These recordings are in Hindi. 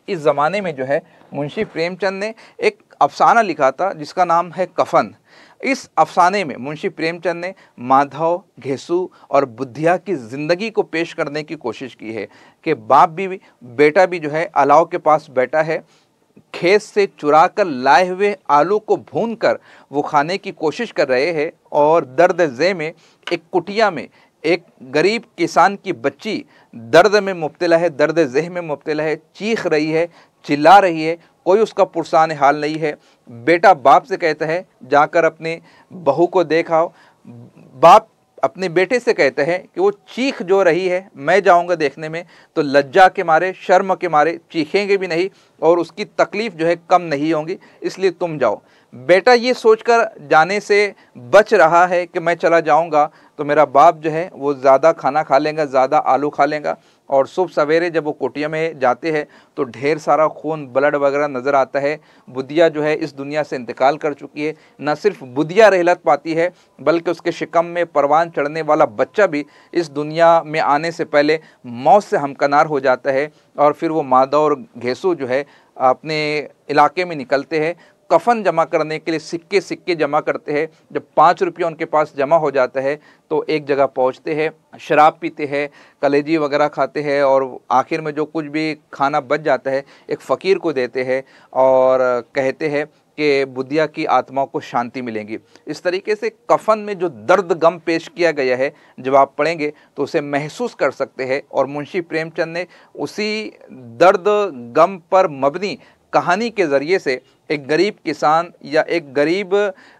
इस ज़माने में जो है मुंशी प्रेमचंद ने एक अफ़साना लिखा था जिसका नाम है कफ़न। इस अफ़साने में मुंशी प्रेमचंद ने माधव, घेसू और बुधिया की ज़िंदगी को पेश करने की कोशिश की है कि बाप भी बेटा भी जो है अलाव के पास बैठा है, खेत से चुरा कर लाए हुए आलू को भूनकर वो खाने की कोशिश कर रहे हैं और दर्द ज़े में एक कुटिया में एक गरीब किसान की बच्ची दर्द में मुब्तला है, दर्द ज़ेह में मुब्तला है, चीख रही है, चिल्ला रही है, कोई उसका पुरसान हाल नहीं है। बेटा बाप से कहता है जाकर अपने बहू को देखाओ। बाप अपने बेटे से कहते हैं कि वो चीख जो रही है मैं जाऊंगा देखने में, तो लज्जा के मारे, शर्म के मारे चीखेंगे भी नहीं और उसकी तकलीफ़ जो है कम नहीं होगी, इसलिए तुम जाओ। बेटा ये सोचकर जाने से बच रहा है कि मैं चला जाऊंगा तो मेरा बाप जो है वो ज़्यादा खाना खा लेगा, ज़्यादा आलू खा लेगा। और सुबह सवेरे जब वो कुटिया में जाते हैं तो ढेर सारा खून, ब्लड वगैरह नज़र आता है। बुधिया जो है इस दुनिया से इंतकाल कर चुकी है। न सिर्फ बुधिया रहलत पाती है बल्कि उसके शिकम में परवान चढ़ने वाला बच्चा भी इस दुनिया में आने से पहले मौत से हमकनार हो जाता है। और फिर वो माधव और घेसू जो है अपने इलाके में निकलते हैं कफ़न जमा करने के लिए। सिक्के सिक्के जमा करते हैं। जब 5 रुपया उनके पास जमा हो जाता है तो एक जगह पहुंचते हैं, शराब पीते हैं, कलेजी वगैरह खाते हैं और आखिर में जो कुछ भी खाना बच जाता है एक फ़कीर को देते हैं और कहते हैं कि बुधिया की आत्मा को शांति मिलेगी। इस तरीके से कफ़न में जो दर्द गम पेश किया गया है जब आप पढ़ेंगे तो उसे महसूस कर सकते हैं। और मुंशी प्रेमचंद ने उसी दर्द गम पर मबनी कहानी के ज़रिए से एक गरीब किसान या एक गरीब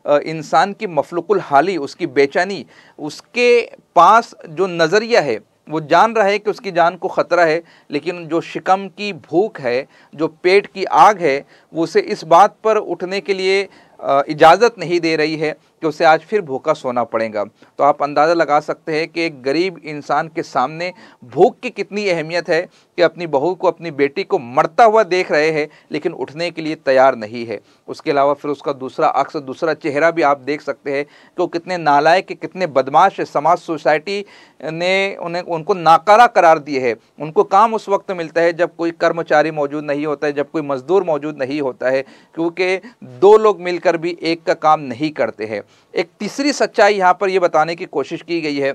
इंसान की मफलुकुल हाली, उसकी बेचैनी, उसके पास जो नज़रिया है वो जान रहा है कि उसकी जान को ख़तरा है, लेकिन जो शिकम की भूख है, जो पेट की आग है, वो उसे इस बात पर उठने के लिए इजाज़त नहीं दे रही है कि उसे आज फिर भूखा सोना पड़ेगा। तो आप अंदाज़ा लगा सकते हैं कि एक गरीब इंसान के सामने भूख की कितनी अहमियत है कि अपनी बहू को, अपनी बेटी को मरता हुआ देख रहे हैं लेकिन उठने के लिए तैयार नहीं है। उसके अलावा फिर उसका दूसरा अक्स, दूसरा चेहरा भी आप देख सकते हैं कि वो कितने नालायक, कितने बदमाश है। समाज, सोसाइटी ने उनको नाकारा करार दिए है। उनको काम उस वक्त मिलता है जब कोई कर्मचारी मौजूद नहीं होता है, जब कोई मजदूर मौजूद नहीं होता है, क्योंकि 2 लोग मिलकर भी एक का काम नहीं करते हैं। एक तीसरी सच्चाई यहाँ पर यह बताने की कोशिश की गई है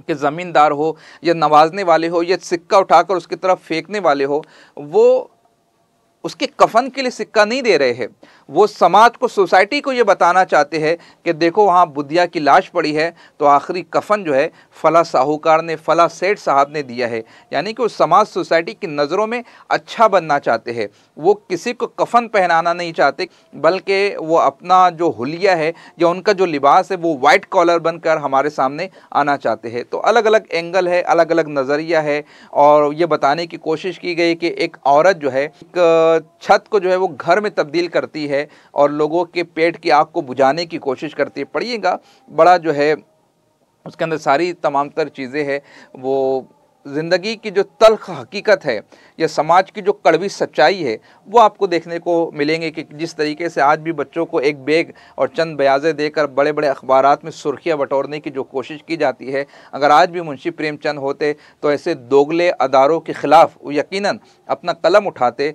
कि ज़मींदार हो या नवाजने वाले हो या सिक्का उठाकर उसकी तरफ फेंकने वाले हो, वो उसके कफन के लिए सिक्का नहीं दे रहे हैं। वो समाज को, सोसाइटी को ये बताना चाहते हैं कि देखो वहाँ बुधिया की लाश पड़ी है तो आखिरी कफन जो है फला साहूकार ने, फला सेठ साहब ने दिया है। यानी कि वो समाज, सोसाइटी की नज़रों में अच्छा बनना चाहते हैं। वो किसी को कफन पहनाना नहीं चाहते बल्कि वो अपना जो हुलिया है या उनका जो लिबास है वो वाइट कॉलर बनकर हमारे सामने आना चाहते हैं। तो अलग अलग एंगल है, अलग अलग नज़रिया है और ये बताने की कोशिश की गई कि एक औरत जो है एक छत को जो है वो घर में तब्दील करती है और लोगों के पेट की आग को बुझाने की कोशिश करती है। पढ़िएगा, बड़ा जो है उसके अंदर सारी तमाम तर चीज़ें हैं। वो ज़िंदगी की जो तल्ख हकीकत है या समाज की जो कड़वी सच्चाई है वो आपको देखने को मिलेंगे कि जिस तरीके से आज भी बच्चों को एक बैग और चंद ब्याज़ें देकर बड़े बड़े अखबारात में सुर्खियाँ बटोरने की जो कोशिश की जाती है, अगर आज भी मुंशी प्रेमचंद होते तो ऐसे दोगले अदारों के ख़िलाफ़ वो यकीनन अपना कलम उठाते।